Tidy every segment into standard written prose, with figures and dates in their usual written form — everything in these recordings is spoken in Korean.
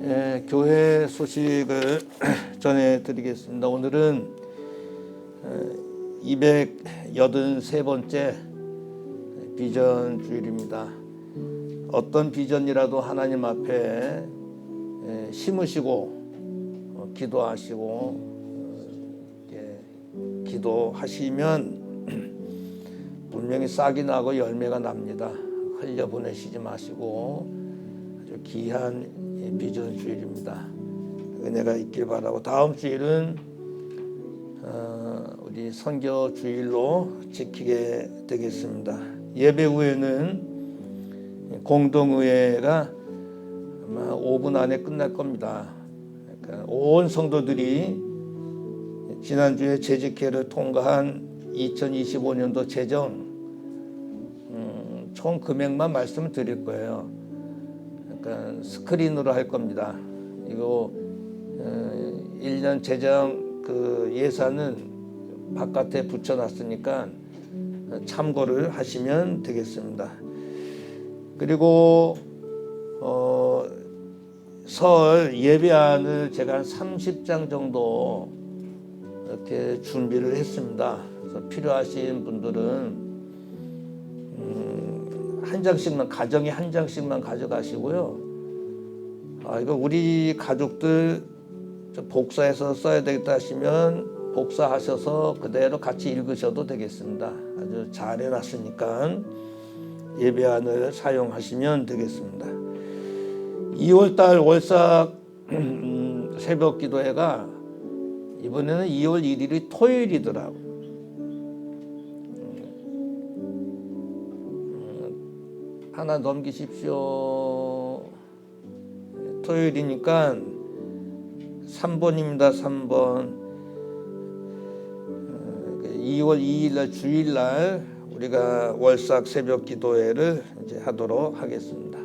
교회 소식을 전해드리겠습니다. 오늘은 283번째 비전 주일입니다. 어떤 비전이라도 하나님 앞에 심으시고 기도하시고 기도하시면 분명히 싹이 나고 열매가 납니다. 흘려보내시지 마시고 아주 귀한 비전 주일입니다. 은혜가 있길 바라고, 다음 주일은 우리 선교 주일로 지키게 되겠습니다. 예배 후에는 공동의회가 아마 5분 안에 끝날 겁니다. 그러니까 온 성도들이 지난주에 재직회를 통과한 2025년도 재정 총 금액만 말씀을 드릴 거예요. 그러니까 스크린으로 할 겁니다. 이거 1년 재정 그 예산은 바깥에 붙여놨으니까 참고를 하시면 되겠습니다. 그리고 설 예배안을 제가 한 30장 정도 이렇게 준비를 했습니다. 그래서 필요하신 분들은 한 장씩만, 가정에 한 장씩만 가져가시고요. 이거 우리 가족들 복사해서 써야 되겠다 하시면 복사하셔서 그대로 같이 읽으셔도 되겠습니다. 아주 잘 해놨으니까 예배안을 사용하시면 되겠습니다. 2월달 월삭 새벽 기도회가 이번에는 2월 1일이 토요일이더라고요. 하나 넘기십시오. 토요일이니까 3번입니다. 3번. 2월 2일날 주일날 우리가 월삭 새벽 기도회를 이제 하도록 하겠습니다.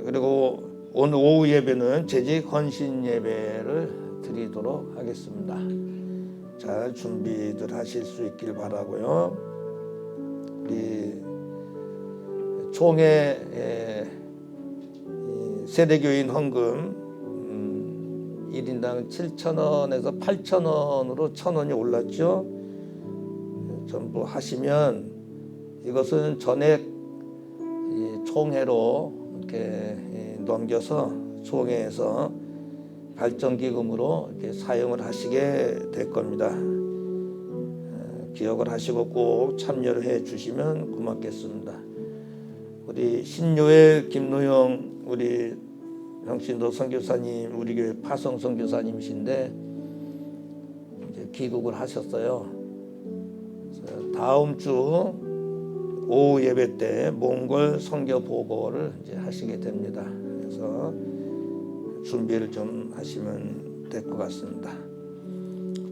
그리고 오늘 오후 예배는 재직 헌신 예배를 드리도록 하겠습니다. 잘 준비들 하실 수 있길 바라고요. 우리 총회 세대교인 헌금 1인당 7,000원에서 8,000원으로 1,000원이 올랐죠. 전부 하시면 이것은 전액 총회로 이렇게 넘겨서 총회에서 발전기금으로 이렇게 사용을 하시게 될 겁니다. 기억을 하시고 꼭 참여를 해 주시면 고맙겠습니다. 우리 신요엘 김노영 우리 형신도 선교사님, 우리 교회 파송 선교사님이신데 이제 귀국을 하셨어요. 그래서 다음 주 오후 예배 때 몽골 선교 보고를 이제 하시게 됩니다. 그래서 준비를 좀 하시면 될 것 같습니다.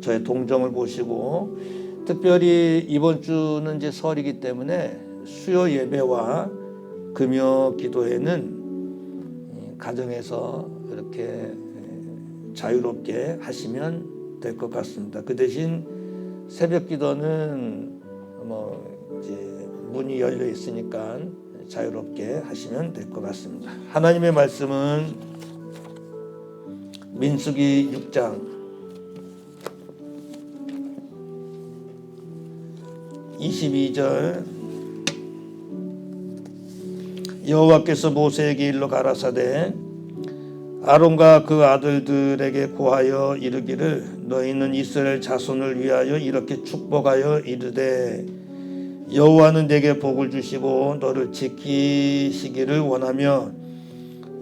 저의 동정을 보시고, 특별히 이번 주는 이제 설이기 때문에 수요 예배와 금요 기도회는 가정에서 이렇게 자유롭게 하시면 될 것 같습니다. 그 대신 새벽 기도는 이제 문이 열려 있으니까 자유롭게 하시면 될 것 같습니다. 하나님의 말씀은 민수기 6장 22절 여호와께서 모세에게 일러 가라사대 아론과 그 아들들에게 고하여 이르기를 너희는 이스라엘 자손을 위하여 이렇게 축복하여 이르되 여호와는 내게 복을 주시고 너를 지키시기를 원하며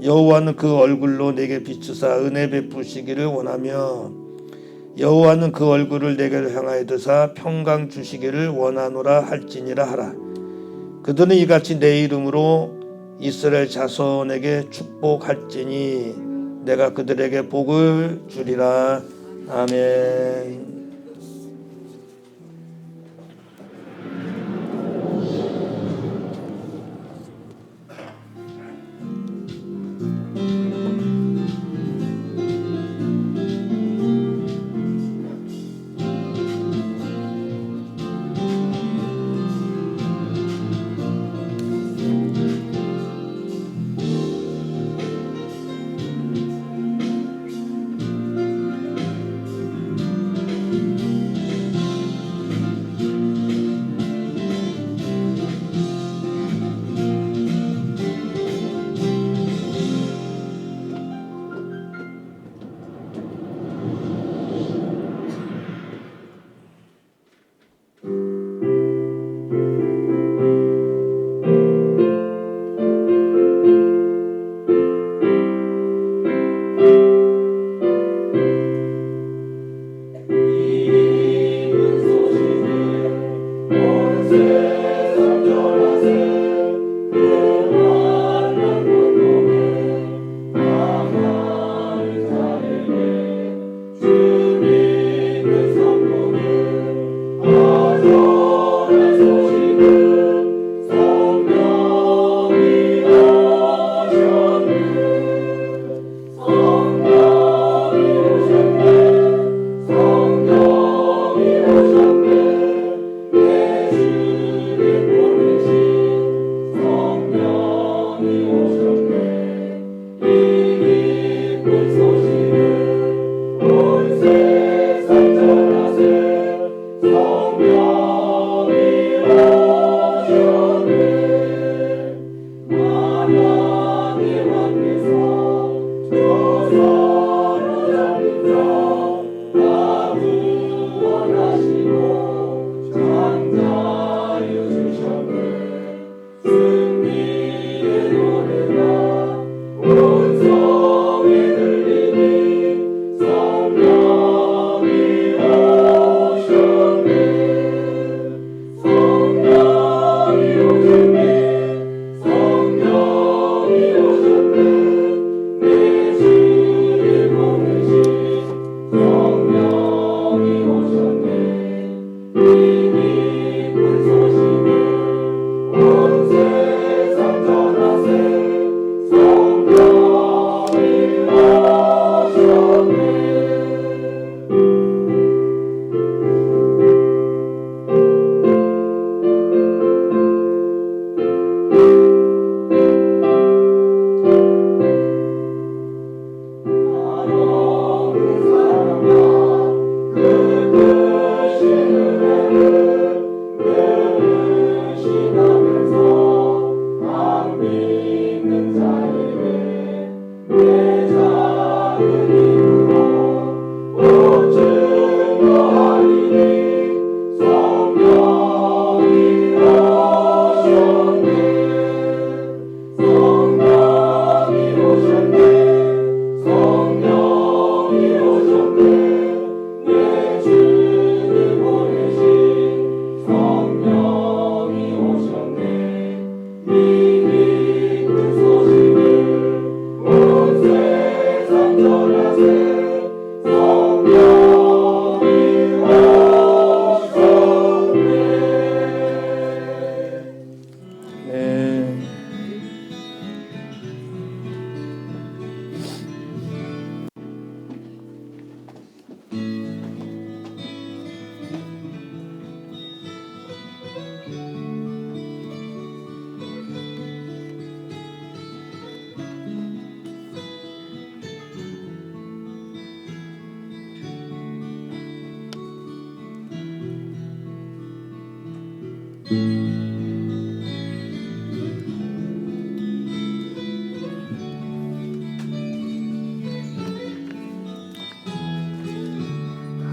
여호와는 그 얼굴로 내게 비추사 은혜 베푸시기를 원하며 여호와는 그 얼굴을 내게 향하여 드사 평강 주시기를 원하노라 할지니라 하라. 그들은 이같이 내 이름으로 이스라엘 자손에게 축복할지니 내가 그들에게 복을 주리라. 아멘.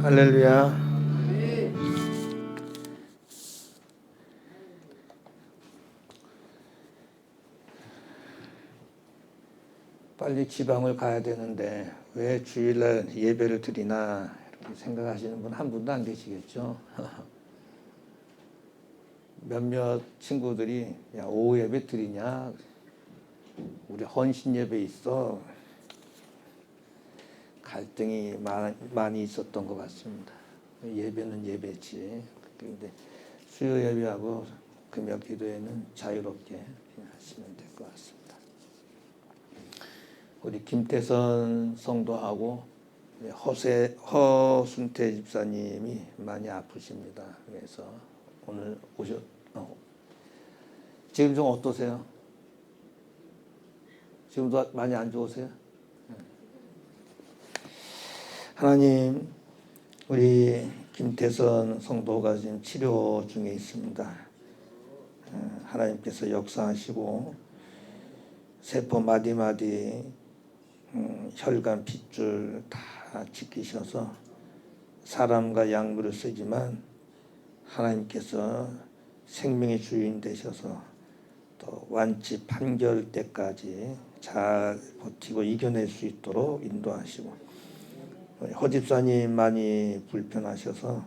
할렐루야. 빨리 지방을 가야 되는데 왜 주일날 예배를 드리나 이렇게 생각하시는 분 한 분도 안 계시겠죠. 몇몇 친구들이 야, 오후 예배 드리냐? 우리 헌신 예배 있어. 갈등이 많이 있었던 것 같습니다. 예배는 예배지. 그런데 수요 예배하고 금요 기도회는 자유롭게 하시면 될 것 같습니다. 우리 김태선 성도하고 허순태 집사님이 많이 아프십니다. 그래서 오늘 지금 좀 어떠세요? 지금도 많이 안 좋으세요? 하나님, 우리 김태선 성도가 지금 치료 중에 있습니다. 하나님께서 역사하시고 세포 마디마디 혈관 핏줄 다 지키셔서 사람과 약물을 쓰지만 하나님께서 생명의 주인 되셔서 또 완치 판결 때까지 잘 버티고 이겨낼 수 있도록 인도하시고, 허 집사님 많이 불편하셔서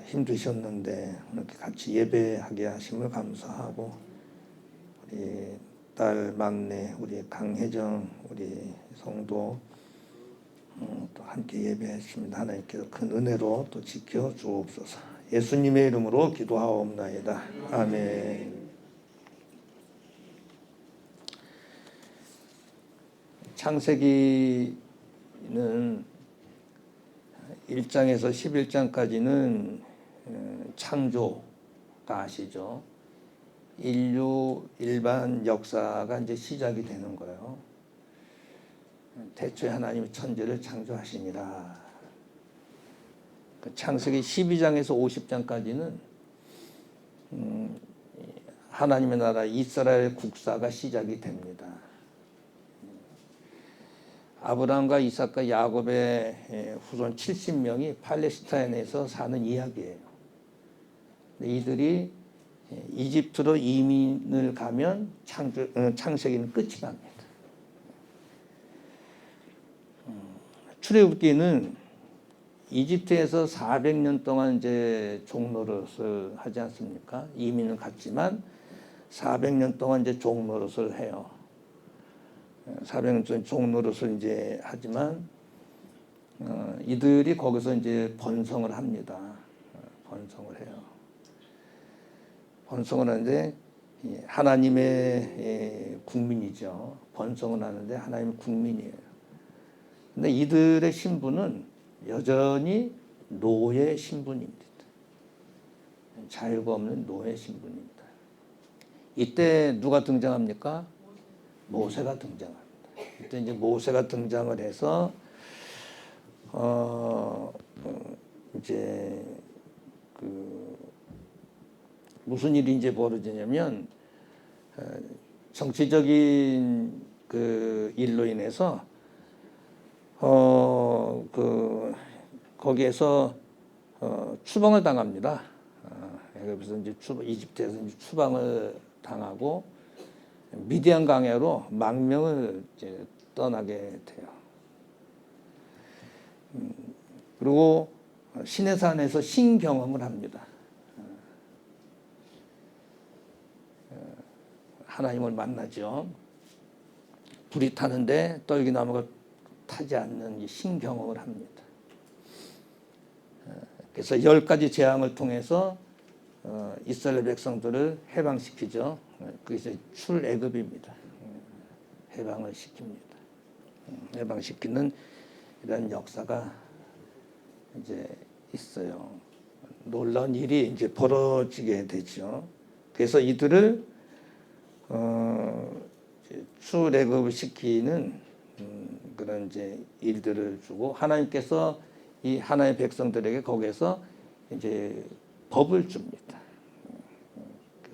힘드셨는데 이렇게 같이 예배하게 하심을 감사하고, 우리 딸 막내 우리 강혜정 우리 성도 또 함께 예배했습니다. 하나님께서 큰 은혜로 또 지켜 주옵소서. 예수님의 이름으로 기도하옵나이다. 아멘. 창세기는 1장에서 11장까지는 창조가 아시죠? 인류 일반 역사가 이제 시작이 되는 거예요. 태초에 하나님이 천지를 창조하시니라. 창세기 12장에서 50장까지는 하나님의 나라 이스라엘 국사가 시작이 됩니다. 아브라함과 이삭과 야곱의 후손 70명이 팔레스타인에서 사는 이야기예요. 이들이 이집트로 이민을 가면 창세기는 끝이 납니다. 출애굽기는 이집트에서 400년 동안 이제 종노릇을 하지 않습니까? 이민을 갔지만 400년 동안 이제 종노릇을 해요. 400년 동안 종노릇을 이제 하지만 이들이 거기서 이제 번성을 합니다. 번성을 해요. 번성을 하는데 하나님의 국민이죠. 번성을 하는데 하나님의 국민이에요. 근데 이들의 신분은 여전히 노예 신분입니다. 자유가 없는 노예 신분입니다. 이때 누가 등장합니까? 모세가 등장합니다. 이때 이제 모세가 등장을 해서 이제 무슨 일이 이제 벌어지냐면 정치적인 일로 인해서 거기에서 추방을 당합니다. 그래서 이제 이집트에서 이제 추방을 당하고 미디안 강야로 망명을 이제 떠나게 돼요. 그리고 시내산에서 신경험을 합니다. 하나님을 만나죠. 불이 타는데 떨기나무가 타지 않는 신경험을 합니다. 그래서 10가지 재앙을 통해서 이스라엘 백성들을 해방시키죠. 그게 출애굽입니다. 해방을 시킵니다. 해방시키는 이런 역사가 이제 있어요. 놀라운 일이 이제 벌어지게 되죠. 그래서 이들을 출애굽을 시키는 그런 이제 일들을 주고, 하나님께서 이 하나님의 백성들에게 거기에서 이제 법을 줍니다.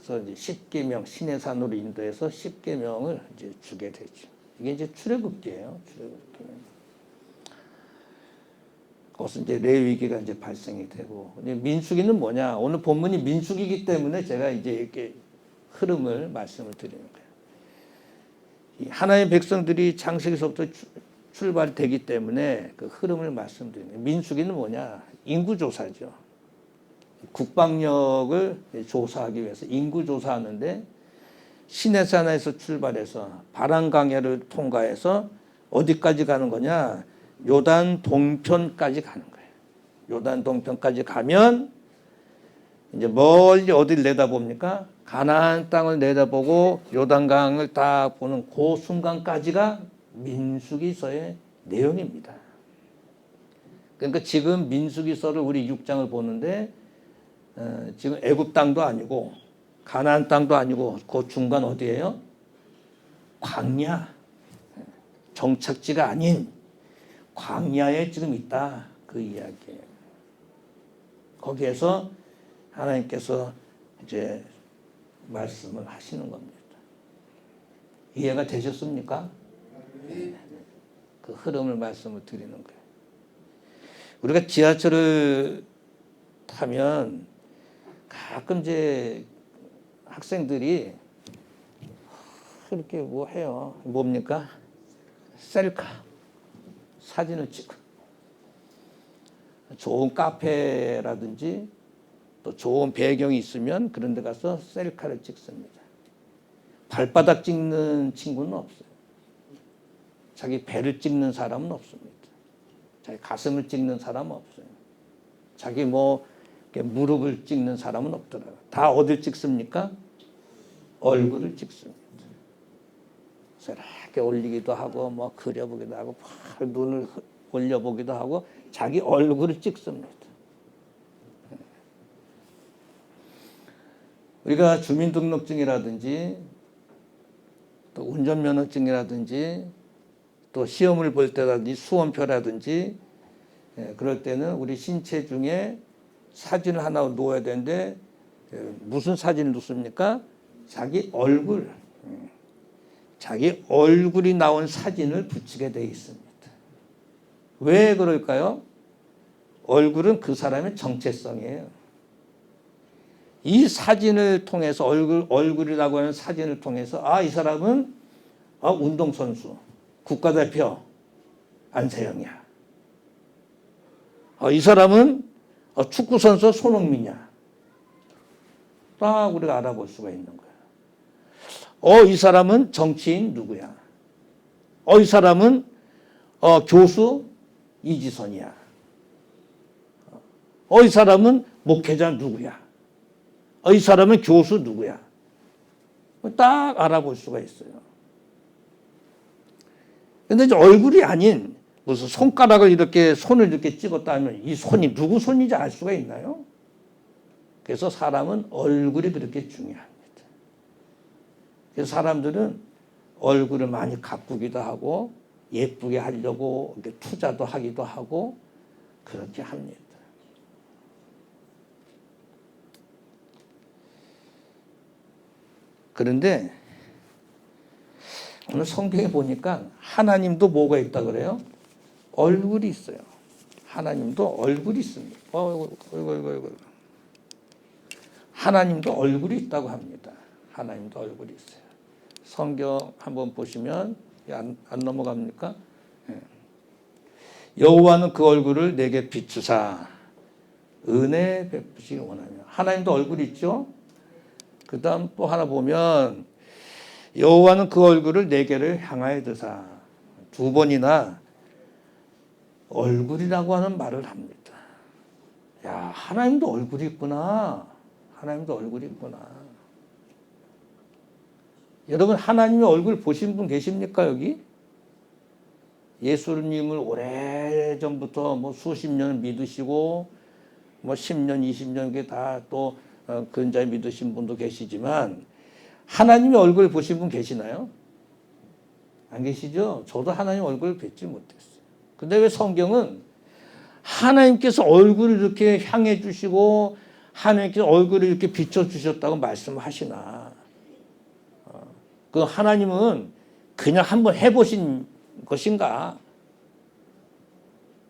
그래서 이제 10계명 신의 산으로 인도해서 10계명을 이제 주게 되죠. 이게 이제 출애굽기예요. 출애굽기. 거기서 이제 레위기가 이제 발생이 되고, 민수기는 뭐냐? 오늘 본문이 민수기이기 때문에 제가 이제 이렇게 흐름을 말씀을 드리는 거예요. 하나님의 백성들이 창세기서부터 출발되기 때문에 그 흐름을 말씀드리는 거예요. 민수기는 뭐냐? 인구조사죠. 국방력을 조사하기 위해서 인구조사하는데 시내산에서 출발해서 바람강해를 통과해서 어디까지 가는 거냐? 요단 동편까지 가는 거예요. 요단 동편까지 가면 이제 멀리 어디를 내다봅니까? 가나안 땅을 내다보고 요단강을 딱 보는 그 순간까지가 민수기서의 내용입니다. 그러니까 지금 민수기서를 우리 6장을 보는데 지금 애굽 땅도 아니고 가나안 땅도 아니고 그 중간 어디예요? 광야. 정착지가 아닌 광야에 지금 있다. 그 이야기예요. 거기에서 하나님께서 이제 말씀을 하시는 겁니다. 이해가 되셨습니까? 그 흐름을 말씀을 드리는 거예요. 우리가 지하철을 타면 가끔 이제 학생들이 이렇게 뭐 해요. 뭡니까? 셀카. 사진을 찍고. 좋은 카페라든지 또 좋은 배경이 있으면 그런 데 가서 셀카를 찍습니다. 발바닥 찍는 친구는 없어요. 자기 배를 찍는 사람은 없습니다. 자기 가슴을 찍는 사람은 없어요. 자기 뭐 무릎을 찍는 사람은 없더라고요. 다 어딜 찍습니까? 얼굴을 찍습니다. 그래서 이렇게 올리기도 하고 뭐 그려보기도 하고 눈을 올려보기도 하고 자기 얼굴을 찍습니다. 우리가 주민등록증이라든지 또 운전면허증이라든지 또 시험을 볼 때라든지 수험표라든지 그럴 때는 우리 신체 중에 사진을 하나 놓아야 되는데 무슨 사진을 놓습니까? 자기 얼굴. 자기 얼굴이 나온 사진을 붙이게 되어 있습니다. 왜 그럴까요? 얼굴은 그 사람의 정체성이에요. 이 사진을 통해서 얼굴이라고 하는 사진을 통해서 이 사람은 운동선수, 국가대표 안세영이야. 이 사람은 축구선수 손흥민이야. 딱 우리가 알아볼 수가 있는 거야. 이 사람은 정치인 누구야? 이 사람은 교수 이지선이야. 이 사람은 목회자 누구야? 이 사람은 교수 누구야? 딱 알아볼 수가 있어요. 근데 이제 얼굴이 아닌 무슨 손가락을 이렇게 손을 이렇게 찍었다 하면 이 손이 누구 손인지 알 수가 있나요? 그래서 사람은 얼굴이 그렇게 중요합니다. 그래서 사람들은 얼굴을 많이 가꾸기도 하고 예쁘게 하려고 이렇게 투자도 하기도 하고 그렇게 합니다. 그런데 오늘 성경에 보니까 하나님도 뭐가 있다 그래요? 얼굴이 있어요. 하나님도 얼굴이 있습니다. 하나님도 얼굴이 있다고 합니다. 하나님도 얼굴이 있어요. 성경 한번 보시면 안 넘어갑니까? 여호와는 그 얼굴을 내게 비추사 은혜 베푸시기 원하며. 하나님도 얼굴이 있죠? 그 다음 또 하나 보면 여호와는 그 얼굴을 내게를 향하여 드사. 두 번이나 얼굴이라고 하는 말을 합니다. 야, 하나님도 얼굴이 있구나. 하나님도 얼굴이 있구나. 여러분 하나님의 얼굴 보신 분 계십니까 여기? 예수님을 오래전부터 뭐 수십 년 믿으시고 뭐 10년, 20년 이게 다 또 근자에 믿으신 분도 계시지만 하나님의 얼굴 보신 분 계시나요? 안 계시죠? 저도 하나님 얼굴을 뵙지 못했어요. 근데 왜 성경은 하나님께서 얼굴을 이렇게 향해 주시고 하나님께서 얼굴을 이렇게 비춰주셨다고 말씀하시나? 그 하나님은 그냥 한번 해보신 것인가?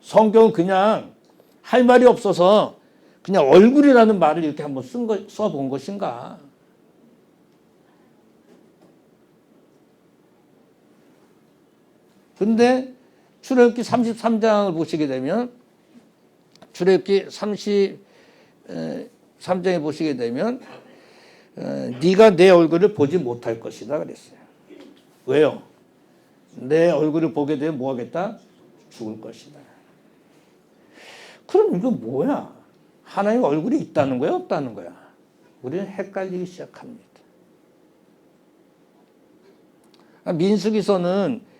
성경은 그냥 할 말이 없어서 그냥 얼굴이라는 말을 이렇게 한번 써본 것인가? 근데 출애굽기 33장을 보시게 되면 출애굽기 33장에 보시게 되면 네가 내 얼굴을 보지 못할 것이다 그랬어요. 왜요? 내 얼굴을 보게 되면 뭐 하겠다? 죽을 것이다. 그럼 이거 뭐야? 하나님 얼굴이 있다는 거야? 없다는 거야? 우리는 헷갈리기 시작합니다. 민수기서는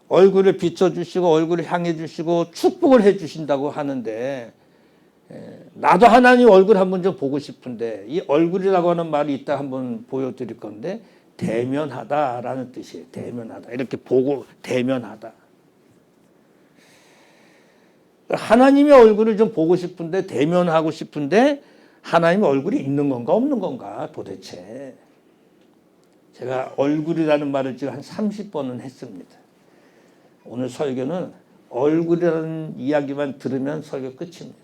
얼굴을 비춰주시고 얼굴을 향해 주시고 축복을 해 주신다고 하는데 나도 하나님 얼굴 한번 좀 보고 싶은데 이 얼굴이라고 하는 말이 이따 한번 보여드릴 건데 대면하다라는 뜻이에요. 대면하다. 이렇게 보고 대면하다. 하나님의 얼굴을 좀 보고 싶은데 대면하고 싶은데 하나님의 얼굴이 있는 건가 없는 건가 도대체. 제가 얼굴이라는 말을 지금 한 30번은 했습니다. 오늘 설교는 얼굴이라는 이야기만 들으면 설교 끝입니다.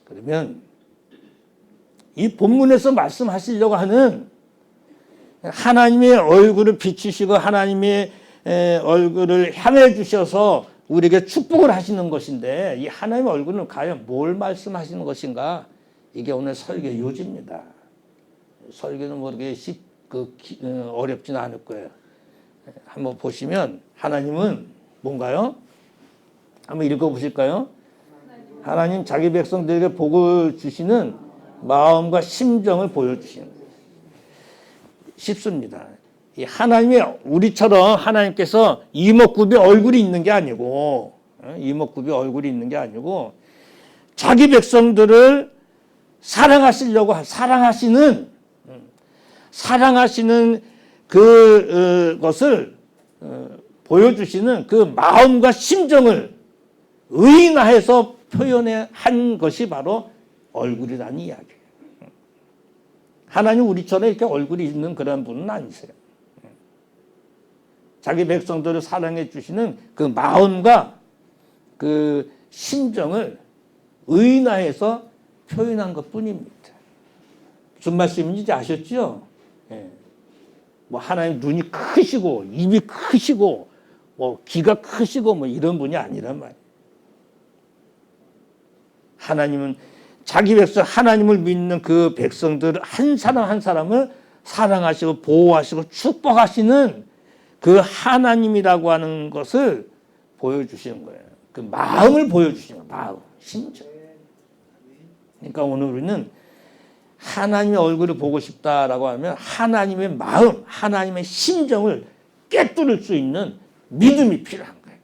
그러면 이 본문에서 말씀하시려고 하는 하나님의 얼굴을 비추시고 하나님의 얼굴을 향해 주셔서 우리에게 축복을 하시는 것인데 이 하나님의 얼굴은 과연 뭘 말씀하시는 것인가? 이게 오늘 설교 요지입니다. 설교는 모르게 어렵지는 않을 거예요. 한번 보시면 하나님은 뭔가요? 한번 읽어보실까요? 하나님 자기 백성들에게 복을 주시는 마음과 심정을 보여주시는 거예요. 쉽습니다. 하나님이 우리처럼 하나님께서 이목구비 얼굴이 있는 게 아니고 이목구비 얼굴이 있는 게 아니고 자기 백성들을 사랑하시는 그것을 보여주시는 그 마음과 심정을 의인화해서 표현한 것이 바로 얼굴이라는 이야기예요. 하나님 우리처럼 이렇게 얼굴이 있는 그런 분은 아니세요. 자기 백성들을 사랑해 주시는 그 마음과 그 심정을 의인화해서 표현한 것뿐입니다. 무슨 말씀인지 아셨죠? 예. 뭐 하나님 눈이 크시고 입이 크시고 뭐 귀가 크시고 뭐 이런 분이 아니란 말이에요. 하나님은 자기 백성 하나님을 믿는 그 백성들 한 사람 한 사람을 사랑하시고 보호하시고 축복하시는 그 하나님이라고 하는 것을 보여주시는 거예요. 그 마음을 보여주시는 거예요. 마음, 심정. 그러니까 오늘 우리는 하나님의 얼굴을 보고 싶다라고 하면 하나님의 마음, 하나님의 심정을 꿰뚫을 수 있는 믿음이 필요한 거예요.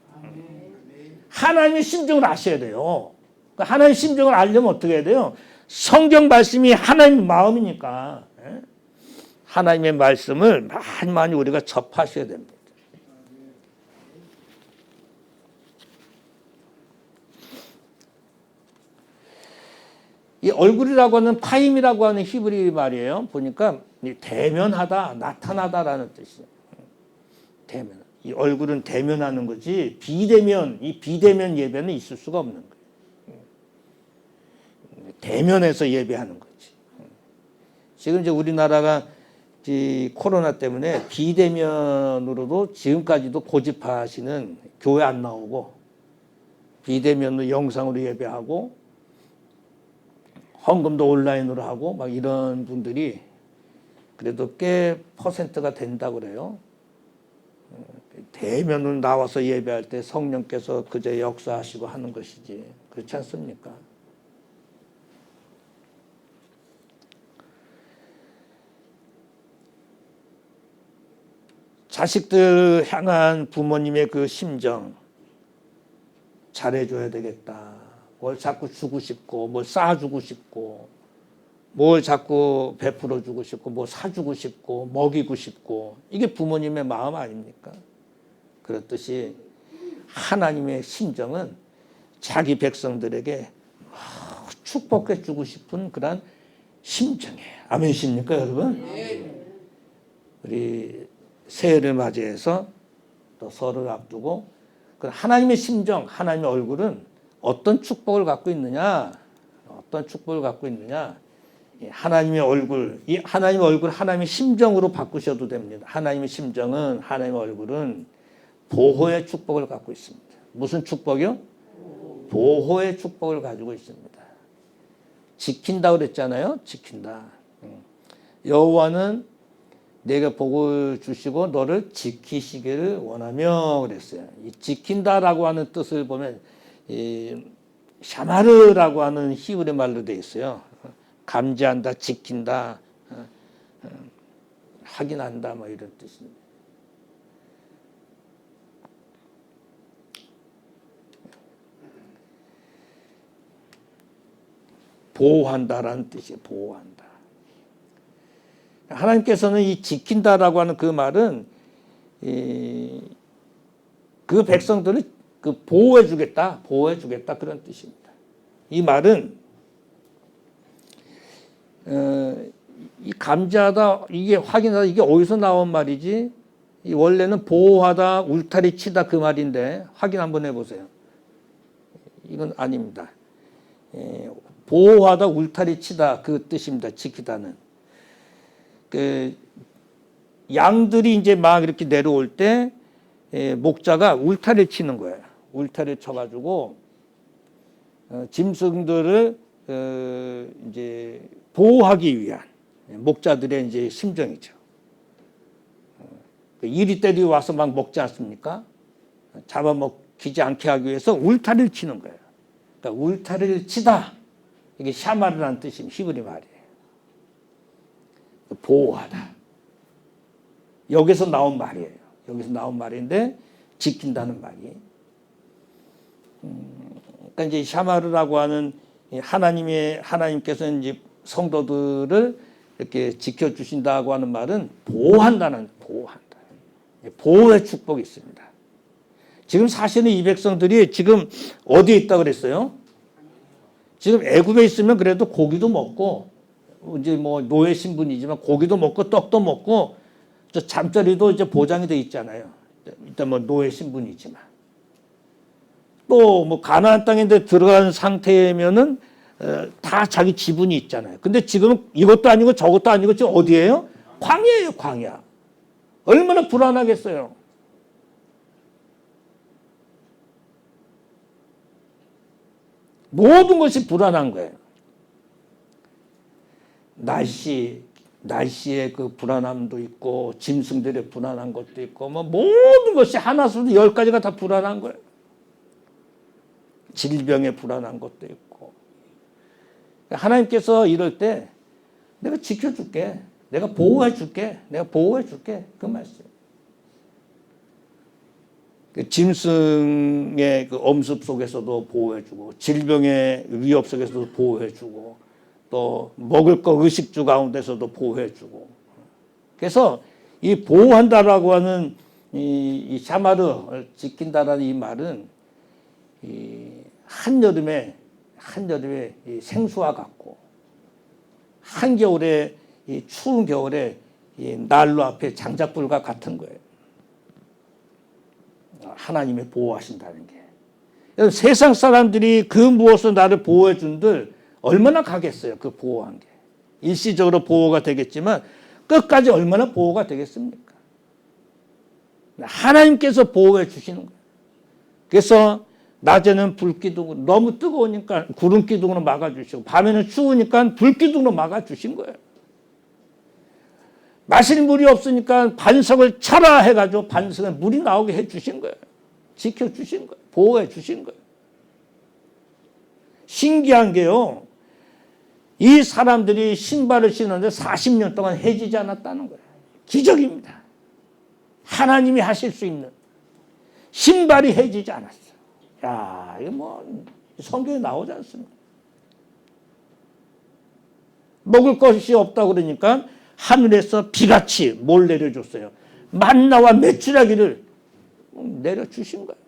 하나님의 심정을 아셔야 돼요. 하나님의 심정을 알려면 어떻게 해야 돼요? 성경 말씀이 하나님의 마음이니까 하나님의 말씀을 많이 우리가 접하셔야 됩니다. 이 얼굴이라고 하는 파임이라고 하는 히브리 말이에요. 보니까 대면하다, 나타나다라는 뜻이에요. 대면. 이 얼굴은 대면하는 거지 비대면, 이 비대면 예배는 있을 수가 없는 거예요. 대면해서 예배하는 거지. 지금 이제 우리나라가 코로나 때문에 비대면으로도 지금까지도 고집하시는 교회 안 나오고 비대면으로 영상으로 예배하고 헌금도 온라인으로 하고 막 이런 분들이 그래도 꽤 퍼센트가 된다고 그래요. 대면으로 나와서 예배할 때 성령께서 그저 역사하시고 하는 것이지. 그렇지 않습니까? 자식들 향한 부모님의 그 심정 잘해줘야 되겠다. 뭘 자꾸 주고 싶고 뭘 쌓아주고 싶고 뭘 자꾸 베풀어주고 싶고 뭐 사주고 싶고 먹이고 싶고 이게 부모님의 마음 아닙니까? 그렇듯이 하나님의 심정은 자기 백성들에게 축복해 주고 싶은 그런 심정이에요. 아멘이십니까, 여러분? 우리 새해를 맞이해서 또 설을 앞두고 하나님의 심정, 하나님의 얼굴은 어떤 축복을 갖고 있느냐? 어떤 축복을 갖고 있느냐? 하나님의 얼굴, 이 하나님의 얼굴 하나님의 심정으로 바꾸셔도 됩니다. 하나님의 심정은, 하나님의 얼굴은 보호의 축복을 갖고 있습니다. 무슨 축복이요? 보호의 축복을 가지고 있습니다. 지킨다 그랬잖아요. 지킨다. 여호와는 내게 복을 주시고 너를 지키시기를 원하며 그랬어요. 이 지킨다라고 하는 뜻을 보면 이 샤마르라고 하는 히브리 말로 되어 있어요. 감지한다, 지킨다, 확인한다, 뭐 이런 뜻입니다. 보호한다라는 뜻이에요. 보호한다. 하나님께서는 이 지킨다라고 하는 그 말은 그 백성들을 보호해주겠다, 보호해주겠다 그런 뜻입니다. 이 말은 이 감지하다, 이게 확인하다, 이게 어디서 나온 말이지? 이 원래는 보호하다, 울타리 치다 그 말인데 확인 한번 해보세요. 이건 아닙니다. 보호하다, 울타리 치다 그 뜻입니다. 지키다는. 양들이 이제 막 이렇게 내려올 때 목자가 울타리를 치는 거예요. 울타리를 쳐가지고 짐승들을 이제 보호하기 위한 목자들의 이제 심정이죠. 이리떼들이 와서 막 먹지 않습니까? 잡아먹히지 않게 하기 위해서 울타리를 치는 거예요. 그러니까 울타리를 치다. 이게 샤마르라는 뜻입니다. 히브리 말이에요. 보호하다. 여기서 나온 말이에요. 여기서 나온 말인데 지킨다는 말이. 그러니까 이제 샤마르라고 하는 하나님께서 이제 성도들을 이렇게 지켜주신다고 하는 말은 보호한다. 보호의 축복이 있습니다. 지금 사실은 이 백성들이 지금 어디에 있다 그랬어요? 지금 애굽에 있으면 그래도 고기도 먹고 이제 뭐 노예 신분이지만 고기도 먹고 떡도 먹고 저 잠자리도 이제 보장이 돼 있잖아요. 일단 뭐 노예 신분이지만 또 뭐 가나안 땅인데 들어간 상태면은 다 자기 지분이 있잖아요. 근데 지금 이것도 아니고 저것도 아니고 지금 어디예요? 광야예요, 광야. 얼마나 불안하겠어요. 모든 것이 불안한 거예요. 날씨의 그 불안함도 있고, 짐승들의 불안한 것도 있고, 뭐 모든 것이 하나수로 10가지가 다 불안한 거예요. 질병에 불안한 것도 있고. 하나님께서 이럴 때 내가 지켜줄게. 내가 보호해줄게. 내가 보호해줄게. 그 말씀. 짐승의 그 엄습 속에서도 보호해주고, 질병의 위협 속에서도 보호해주고, 또 먹을 거 의식주 가운데서도 보호해주고. 그래서 이 보호한다라고 하는 이 샤마르, 지킨다라는 이 말은 이 한여름에 이 생수와 같고, 한겨울에 이 추운 겨울에 이 난로 앞에 장작불과 같은 거예요. 하나님의 보호하신다는 게. 세상 사람들이 그 무엇을 나를 보호해 준들 얼마나 가겠어요. 그 보호한 게. 일시적으로 보호가 되겠지만 끝까지 얼마나 보호가 되겠습니까? 하나님께서 보호해 주시는 거예요. 그래서 낮에는 불기둥으로, 너무 뜨거우니까 구름기둥으로 막아주시고, 밤에는 추우니까 불기둥으로 막아주신 거예요. 마실 물이 없으니까 반석을 쳐라 해가지고 반석에 물이 나오게 해주신 거예요. 지켜주신 거예요. 보호해 주신 거예요. 신기한 게요, 이 사람들이 신발을 신었는데 40년 동안 해지지 않았다는 거예요. 기적입니다. 하나님이 하실 수 있는 신발이 해지지 않았어요. 야, 이거 뭐 성경에 나오지 않습니까? 먹을 것이 없다 그러니까 하늘에서 비같이 뭘 내려줬어요? 만나와 메추라기를 내려주신 거예요.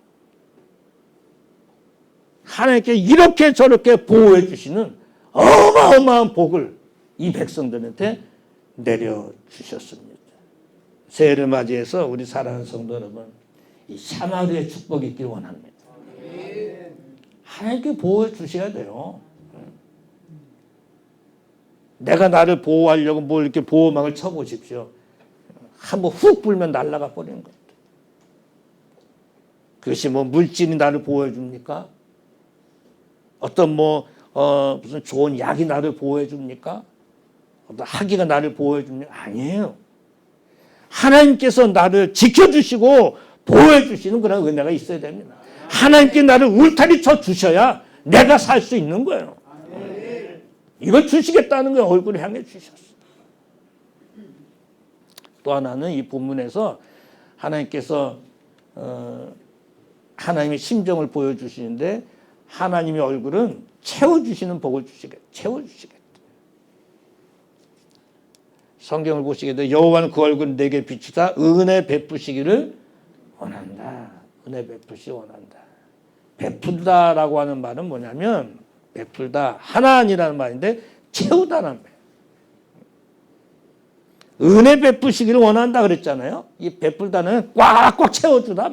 하나님께 이렇게 저렇게 보호해 주시는 어마어마한 복을 이 백성들한테 내려주셨습니다. 새해를 맞이해서 우리 사랑하는 성도 여러분, 이 샤마리의 축복이 있길 원합니다. 하나님께 보호해 주셔야 돼요. 내가 나를 보호하려고 뭐 이렇게 보호막을 쳐보십시오. 한번 훅 불면 날아가 버리는 겁니다. 그것이 뭐 물질이 나를 보호해 줍니까? 어떤 무슨 좋은 약이 나를 보호해 줍니까? 어떤 학위가 나를 보호해 줍니까? 아니에요. 하나님께서 나를 지켜주시고 보호해 주시는 그런 은혜가 있어야 됩니다. 하나님께 나를 울타리 쳐 주셔야 내가 살 수 있는 거예요. 이걸 주시겠다는 거예요. 얼굴을 향해 주셨어요. 또 하나는 이 본문에서 하나님께서 하나님의 심정을 보여주시는데 하나님의 얼굴은 채워주시는 복을 주시겠다. 채워주시겠다. 성경을 보시게 되면 여호와는 그 얼굴을 내게 비추사 은혜 베푸시기를 원한다. 은혜 베푸시 원한다. 베푼다라고 하는 말은 뭐냐면 베풀다, 하나니라는 말인데 채우다는 말. 은혜 베푸시기를 원한다 그랬잖아요. 이 베풀다는 꽉꽉 채워주다.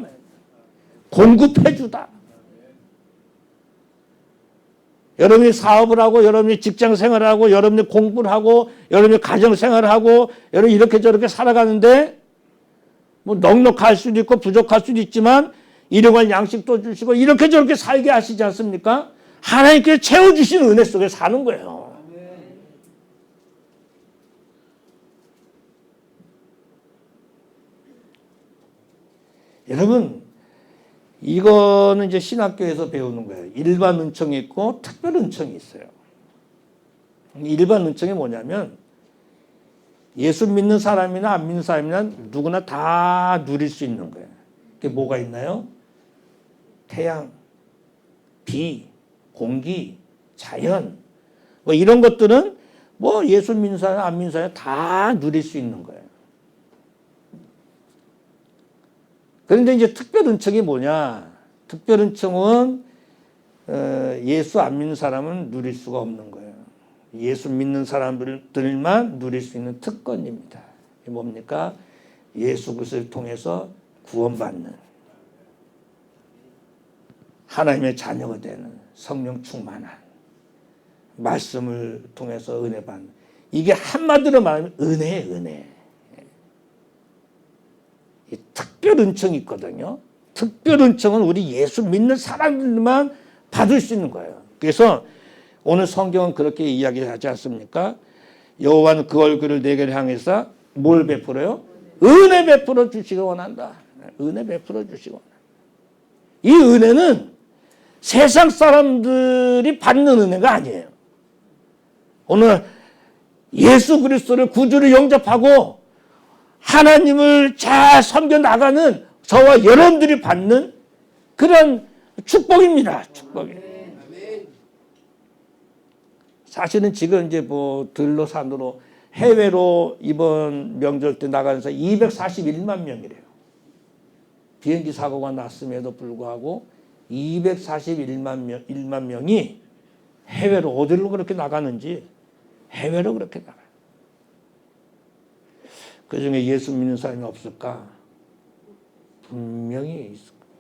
공급해주다. 여러분이 사업을 하고 여러분이 직장 생활을 하고 여러분이 공부를 하고 여러분이 가정 생활을 하고 여러분이 이렇게 저렇게 살아가는데 뭐 넉넉할 수도 있고 부족할 수도 있지만 일용할 양식도 주시고 이렇게 저렇게 살게 하시지 않습니까? 하나님께서 채워주시는 은혜 속에 사는 거예요. 여러분, 이거는 이제 신학교에서 배우는 거예요. 일반 은총이 있고 특별 은총이 있어요. 일반 은총이 뭐냐면 예수 믿는 사람이나 안 믿는 사람이나 누구나 다 누릴 수 있는 거예요. 그게 뭐가 있나요? 태양, 비, 공기, 자연 뭐 이런 것들은 뭐 예수 믿는 사람, 안 믿는 사람 다 누릴 수 있는 거예요. 그런데 이제 특별 은총이 뭐냐? 특별 은총은 예수 안 믿는 사람은 누릴 수가 없는 거예요. 예수 믿는 사람들만 누릴 수 있는 특권입니다. 이게 뭡니까? 예수 그리스도를 통해서 구원받는 하나님의 자녀가 되는 성령 충만한 말씀을 통해서 은혜 받는 이게 한마디로 말하면 은혜예요. 은혜. 특별 은총이 있거든요. 특별 은총은 우리 예수 믿는 사람들만 받을 수 있는 거예요. 그래서 오늘 성경은 그렇게 이야기하지 않습니까? 여호와는 그 얼굴을 내게 향해서 뭘 베풀어요? 은혜 베풀어 주시기 원한다. 은혜 베풀어 주시기 원한다. 이 은혜는 세상 사람들이 받는 은혜가 아니에요. 오늘 예수 그리스도를 구주로 영접하고 하나님을 잘 섬겨 나가는 저와 여러분들이 받는 그런 축복입니다. 축복이. 사실은 지금 이제 뭐 들로 산으로 해외로 이번 명절 때 나가면서 241만 명이래요. 비행기 사고가 났음에도 불구하고 241만 명이 해외로 어디로 그렇게 나가는지 해외로 그렇게 나가요. 그 중에 예수 믿는 사람이 없을까? 분명히 있을 거예요.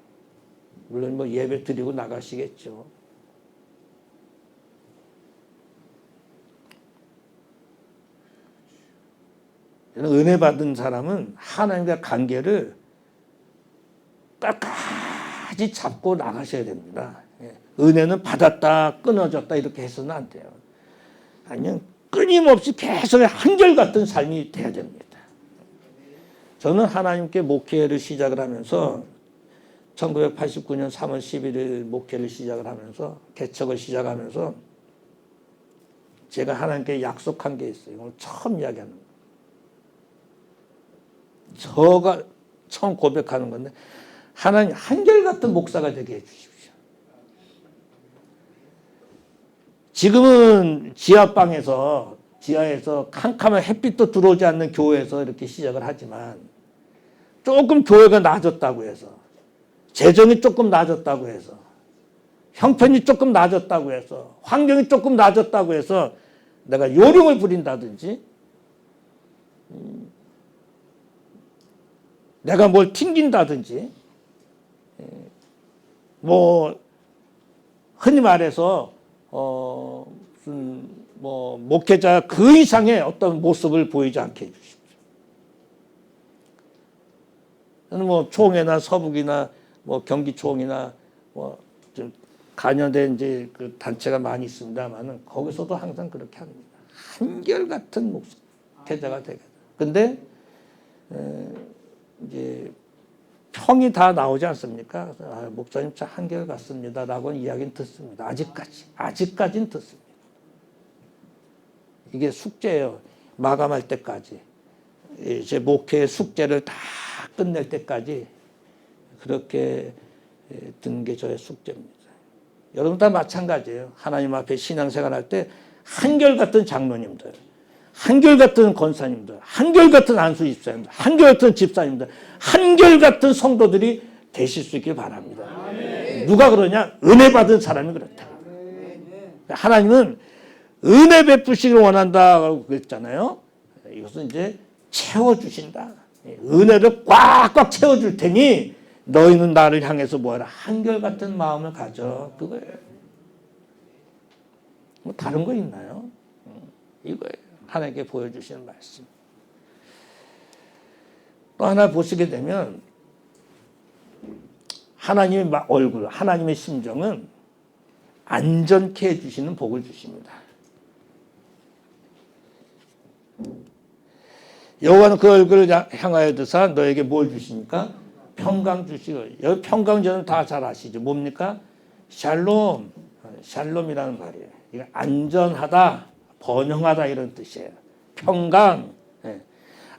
물론 뭐 예배 드리고 나가시겠죠. 은혜 받은 사람은 하나님과 관계를 끝까지 잡고 나가셔야 됩니다. 은혜는 받았다 끊어졌다 이렇게 해서는 안 돼요. 아니면 끊임없이 계속 한결같은 삶이 돼야 됩니다. 저는 하나님께 목회를 시작을 하면서 1989년 3월 11일 목회를 시작을 하면서 개척을 시작하면서 제가 하나님께 약속한 게 있어요. 오늘 처음 이야기하는 거예요. 저가 처음 고백하는 건데 하나님 한결같은 목사가 되게 해주십시오. 지금은 지하에서 캄캄한 햇빛도 들어오지 않는 교회에서 이렇게 시작을 하지만 조금 교회가 나아졌다고 해서 재정이 조금 나아졌다고 해서 형편이 조금 나아졌다고 해서, 환경이 조금 나아졌다고 해서 내가 요령을 부린다든지, 내가 뭘 튕긴다든지, 뭐 흔히 말해서 무슨 뭐 목회자 그 이상의 어떤 모습을 보이지 않게 해주십시오. 저는 뭐 총회나 서북이나 뭐 경기총이나 뭐 좀 관여된 이제 그 단체가 많이 있습니다만은 거기서도 항상 그렇게 합니다. 한결같은 목회자가 되게. 근데 이제 평이 다 나오지 않습니까? 아, 목사님 참 한결같습니다라고 이야기는 듣습니다. 아직까지는 듣습니다. 이게 숙제예요. 마감할 때까지. 제 목회의 숙제를 다 끝낼 때까지 그렇게 듣는 게 저의 숙제입니다. 여러분 다 마찬가지예요. 하나님 앞에 신앙생활할 때 한결같은 장로님들, 한결같은 권사님들, 한결같은 안수집사님들, 한결같은 집사님들, 한결같은 성도들이 되실 수 있길 바랍니다. 누가 그러냐? 은혜 받은 사람이 그렇다. 하나님은 은혜 베푸시길 원한다고 그랬잖아요. 이것은 이제 채워주신다. 은혜를 꽉꽉 채워줄 테니 너희는 나를 향해서 뭐하라? 한결같은 마음을 가져. 그거예요. 뭐 다른 거 있나요? 이거예요. 하나님께 보여주시는 말씀. 또 하나 보시게 되면 하나님의 얼굴, 하나님의 심정은 안전케 해주시는 복을 주십니다. 여호와는 그 얼굴을 향하여 드사 너에게 뭘 주십니까? 평강 주시고. 여기 평강 저는 다 잘 아시죠? 뭡니까? 샬롬, 샬롬이라는 말이에요. 이거 안전하다, 번영하다 이런 뜻이에요. 평강,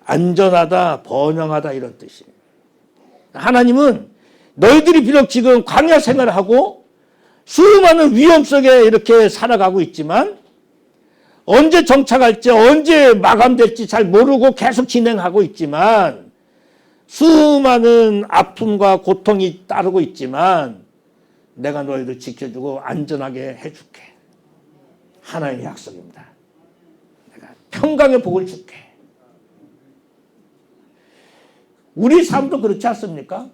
안전하다, 번영하다 이런 뜻이에요. 하나님은 너희들이 비록 지금 광야 생활을 하고 수많은 위험 속에 이렇게 살아가고 있지만 언제 정착할지 언제 마감될지 잘 모르고 계속 진행하고 있지만 수많은 아픔과 고통이 따르고 있지만 내가 너희들 지켜주고 안전하게 해줄게. 하나님의 약속입니다. 내가 평강의 복을 줄게. 우리 삶도 그렇지 않습니까?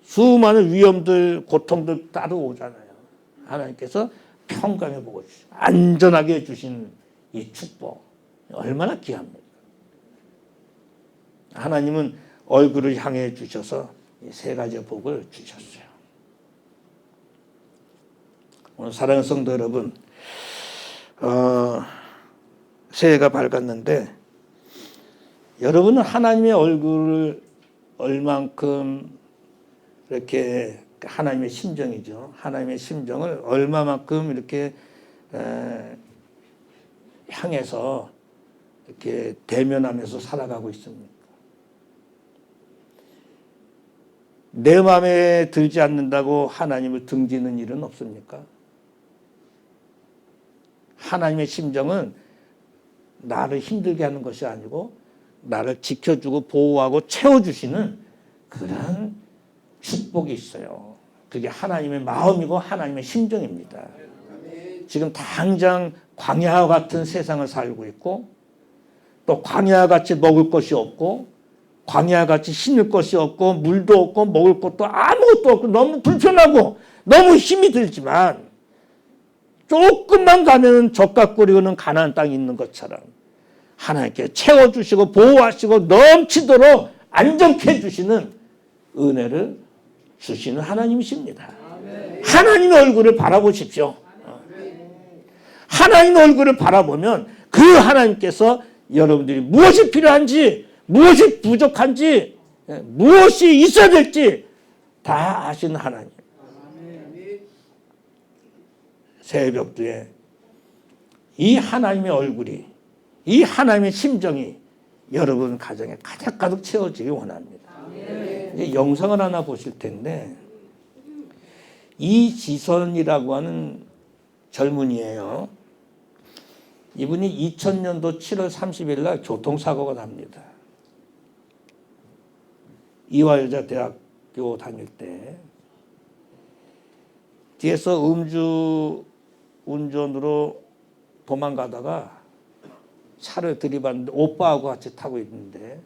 수많은 위험들, 고통들 따라오잖아요. 하나님께서 평강의 복을 주시고 안전하게 해주신 이 축복 얼마나 귀합니까? 하나님은 얼굴을 향해 주셔서 이 세 가지의 복을 주셨어요. 오늘 사랑하는 성도 여러분, 새해가 밝았는데 여러분은 하나님의 얼굴을 얼만큼 이렇게 하나님의 심정이죠. 하나님의 심정을 얼마만큼 이렇게 향해서 이렇게 대면하면서 살아가고 있습니까? 내 마음에 들지 않는다고 하나님을 등지는 일은 없습니까? 하나님의 심정은 나를 힘들게 하는 것이 아니고 나를 지켜주고 보호하고 채워주시는 그런 축복이 있어요. 그게 하나님의 마음이고 하나님의 심정입니다. 지금 당장 광야와 같은 세상을 살고 있고 또 광야와 같이 먹을 것이 없고 광야와 같이 신을 것이 없고 물도 없고 먹을 것도 아무것도 없고 너무 불편하고 너무 힘이 들지만 조금만 가면 젖과 꿀이 흐르는 가나안 땅이 있는 것처럼 하나님께 채워주시고 보호하시고 넘치도록 안정케 해주시는 은혜를 주시는 하나님이십니다. 하나님의 얼굴을 바라보십시오. 하나님의 얼굴을 바라보면 그 하나님께서 여러분들이 무엇이 필요한지 무엇이 부족한지 무엇이 있어야 될지 다 아시는 하나님. 새벽도에 이 하나님의 얼굴이 이 하나님의 심정이 여러분 가정에 가득가득 채워지기 원합니다. 이제 영상을 하나 보실 텐데 이지선이라고 하는 젊은이에요. 이분이 2000년도 7월 30일 날 교통사고가 납니다. 이화여자대학교 다닐 때 뒤에서 음주 운전으로 도망가다가 차를 들이받는데 오빠하고 같이 타고 있는데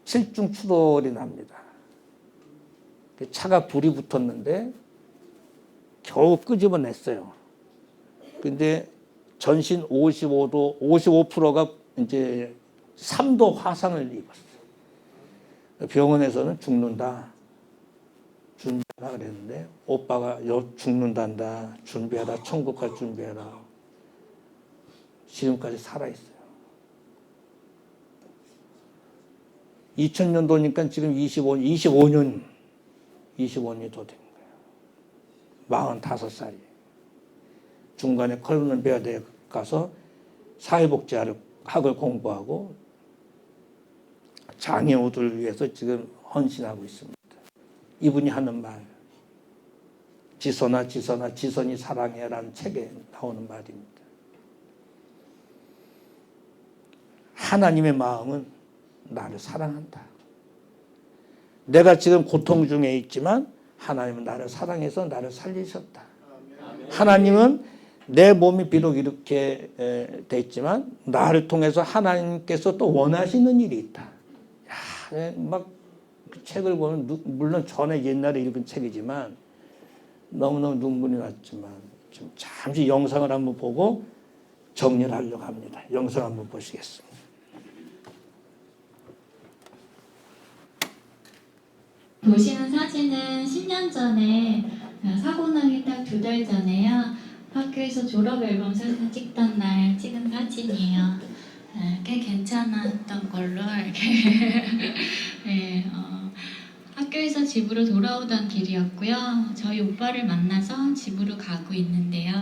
7중 추돌이 납니다. 차가 불이 붙었는데 겨우 끄집어냈어요. 근데 전신 55도, 55%가 이제 3도 화상을 입었어요. 병원에서는 죽는다. 준비하라 그랬는데 오빠가 죽는단다. 준비하라. 천국 갈 준비해라. 지금까지 살아있어요. 2000년도니까 지금 25년이 더 된 거예요. 45살이에요. 중간에 컬럼비아대에 가서 사회복지학을 공부하고 장애우들을 위해서 지금 헌신하고 있습니다. 이분이 하는 말, 지선아 지선이 사랑해라는 책에 나오는 말입니다. 하나님의 마음은 나를 사랑한다. 내가 지금 고통 중에 있지만 하나님은 나를 사랑해서 나를 살리셨다. 하나님은 내 몸이 비록 이렇게 돼 있지만 나를 통해서 하나님께서 또 원하시는 일이 있다. 야, 막 그 책을 보면 물론 전에 옛날에 읽은 책이지만 너무너무 눈물이 났지만 좀 잠시 영상을 한번 보고 정리를 하려고 합니다. 영상 한번 보시겠습니다. 보시는 사진은 10년 전에 사고 나기 딱 2달 전에요. 학교에서 졸업 앨범 사진 찍던 날 찍은 사진이에요. 꽤 괜찮았던 걸로 이렇게 네, 학교에서 집으로 돌아오던 길이었고요. 저희 오빠를 만나서 집으로 가고 있는데요.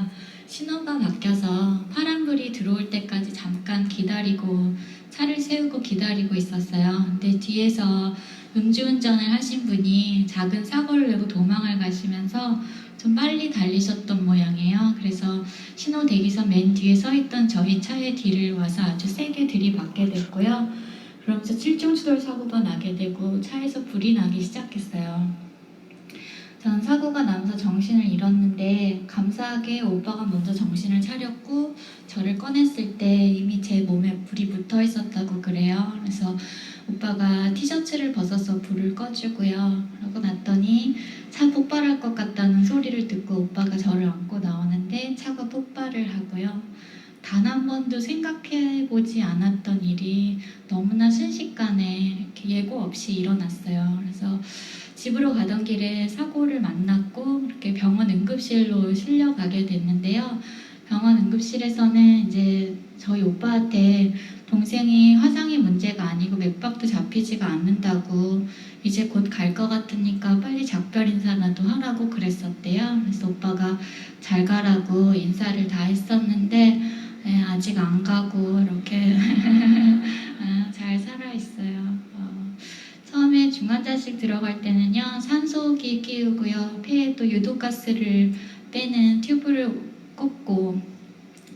신호가 바뀌어서 파란불이 들어올 때까지 잠깐 기다리고 차를 세우고 기다리고 있었어요. 근데 뒤에서 음주운전을 하신 분이 작은 사고를 내고 도망을 가시면서 좀 빨리 달리셨던 모양이에요. 그래서 신호 대기선 맨 뒤에 서 있던 저희 차의 뒤를 와서 아주 세게 들이받게 됐고요. 그러면서 7중 추돌 사고가 나게 되고 차에서 불이 나기 시작했어요. 전 사고가 나면서 정신을 잃었는데 감사하게 오빠가 먼저 정신을 차렸고 저를 꺼냈을 때 이미 제 몸에 불이 붙어 있었다고 그래요. 그래서 오빠가 티셔츠를 벗어서 불을 꺼주고요. 그러고 났더니 차 폭발할 것 같다는 소리를 듣고 오빠가 저를 안고 나오는데 차가 폭발을 하고요. 단 한 번도 생각해보지 않았던 일이 너무나 순식간에 이렇게 예고 없이 일어났어요. 그래서 집으로 가던 길에 사고를 만났고 이렇게 병원 응급실로 실려가게 됐는데요. 병원 응급실에서는 이제 저희 오빠한테 동생이 화상이 문제가 아니고 맥박도 잡히지가 않는다고 이제 곧 갈 것 같으니까 빨리 작별 인사라도 하라고 그랬었대요. 그래서 오빠가 잘 가라고 인사를 다 했었는데 아직 안 가고 이렇게 잘 살아있어요. 처음에 중환자실 들어갈 때는요, 산소호흡기 끼우고요, 폐에 또 유독가스를 빼는 튜브를 꽂고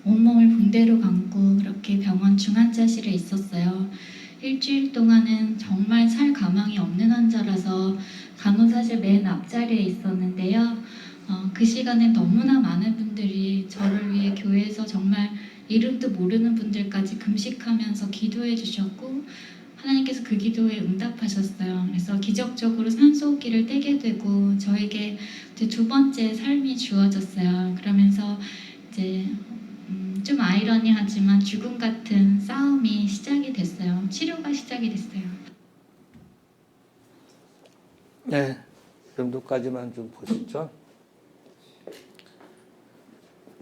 온몸을 붕대로 감고 그렇게 병원 중환자실에 있었어요. 일주일 동안은 정말 살 가망이 없는 환자라서 간호사실 맨 앞자리에 있었는데요. 그 시간에 너무나 많은 분들이 저를 위해 교회에서 정말 이름도 모르는 분들까지 금식하면서 기도해 주셨고 하나님께서 그 기도에 응답하셨어요. 그래서 기적적으로 산소호흡기를 떼게 되고 저에게 이제 2번째 삶이 주어졌어요. 그러면서 이제 좀 아이러니하지만 죽음 같은 싸움이 시작이 됐어요. 치료가 시작이 됐어요. 네, 이 정도까지만 좀 보시죠.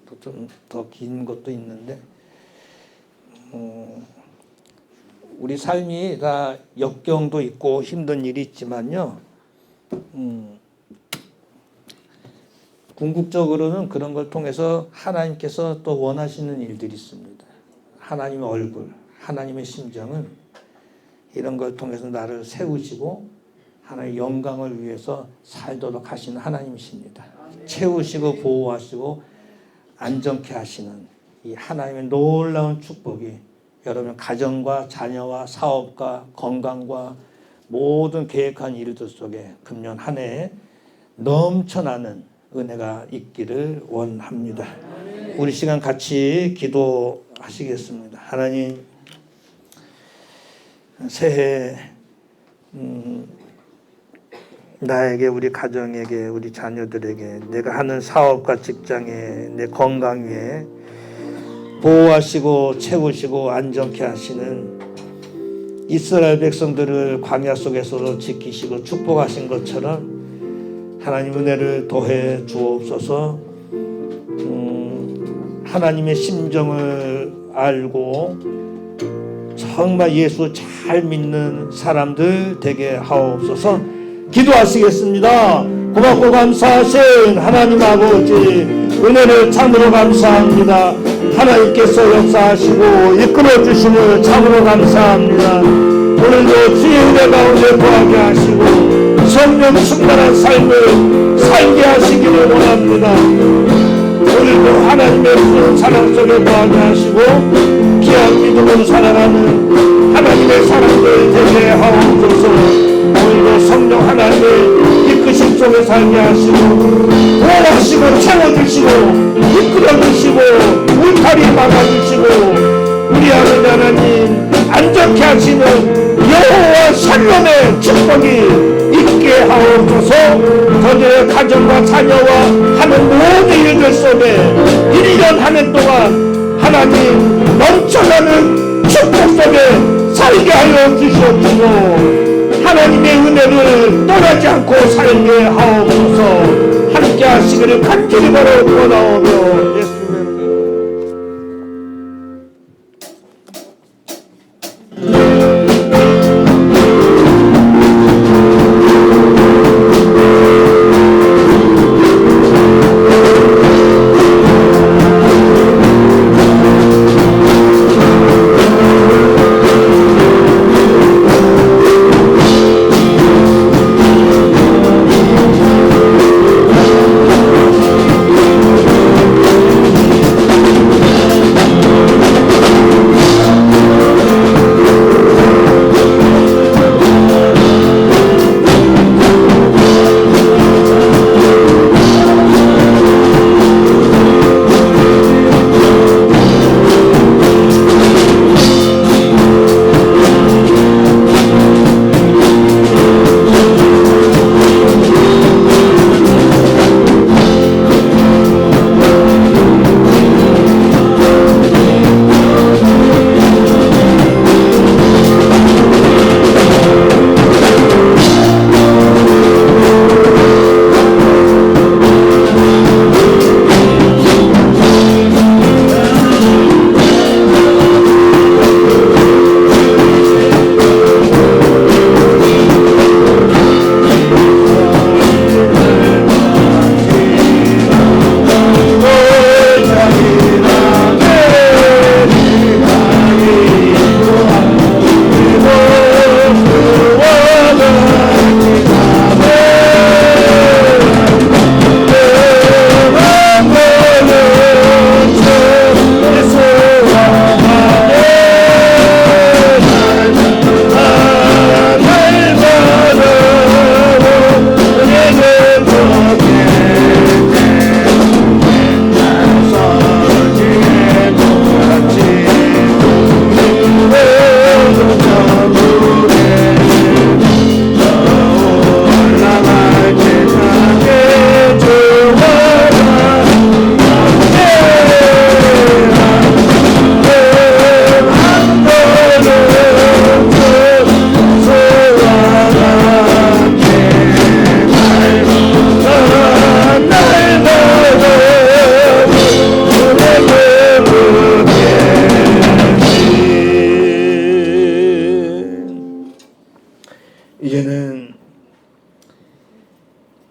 또 좀 더 긴 것도 있는데 우리 삶이 다 역경도 있고 힘든 일이 있지만요. 궁극적으로는 그런 걸 통해서 하나님께서 또 원하시는 일들이 있습니다. 하나님의 얼굴, 하나님의 심정은 이런 걸 통해서 나를 세우시고 하나님의 영광을 위해서 살도록 하시는 하나님이십니다. 채우시고 보호하시고 안정케 하시는 이 하나님의 놀라운 축복이 여러분 가정과 자녀와 사업과 건강과 모든 계획한 일들 속에 금년 한 해에 넘쳐나는 은혜가 있기를 원합니다. 우리 시간 같이 기도하시겠습니다. 하나님, 새해 나에게, 우리 가정에게, 우리 자녀들에게, 내가 하는 사업과 직장에, 내 건강 위에 보호하시고 채우시고 안정케 하시는 이스라엘 백성들을 광야 속에서도 지키시고 축복하신 것처럼 하나님 은혜를 더해 주옵소서. 하나님의 심정을 알고 정말 예수 잘 믿는 사람들 되게 하옵소서. 기도하시겠습니다. 고맙고 감사하신 하나님 아버지, 은혜를 참으로 감사합니다. 하나님께서 역사하시고 이끌어 주심을 참으로 감사합니다. 오늘도 주의 은혜 가운데 거하게 하시고 성령 충만한 삶을 살게 하시기를 원합니다. 오늘도 하나님의 푸른 사랑 속에 거하게 하시고 귀한 믿음으로 살아가는 하나님의 사람들 되게 하옵소서. 오늘도 성령 하나님의 이끄심 속에 살게 하시고 보호하시고 채워주시고 이끌어주시고 울타리 막아주시고 우리 아버지 하나님 안전케 하시는 여호와 샬롬의 축복이 있게 하옵소서. 저들의 가정과 자녀와 하는 모든 일들 속에 1년 한 해 동안 하나님 넘쳐나는 축복 속에 살게 하여 주시옵시고 하나님의 은혜를 떠나지 않고 살게 하옵소서. 함께 하시기를 간절히 바라 원하오며 예수님의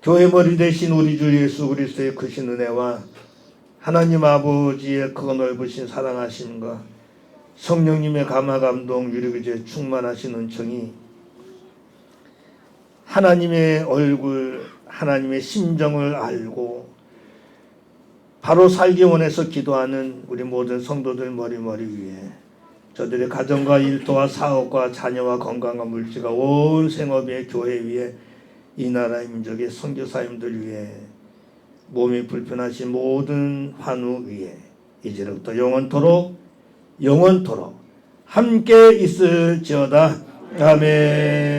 교회 머리 되신 우리 주 예수 그리스도의 크신 은혜와 하나님 아버지의 크고 넓으신 사랑하심과 성령님의 감화 감동 유력이제 충만하신 은총이 하나님의 얼굴, 하나님의 심정을 알고 바로 살기 원해서 기도하는 우리 모든 성도들 머리 위에 저들의 가정과 일터와 사업과 자녀와 건강과 물질과 온 생업의 교회 위에 이 나라 민족의 선교사님들 위해 몸이 불편하신 모든 환우 위에 이제로부터 영원토록 함께 있을지어다. 아멘.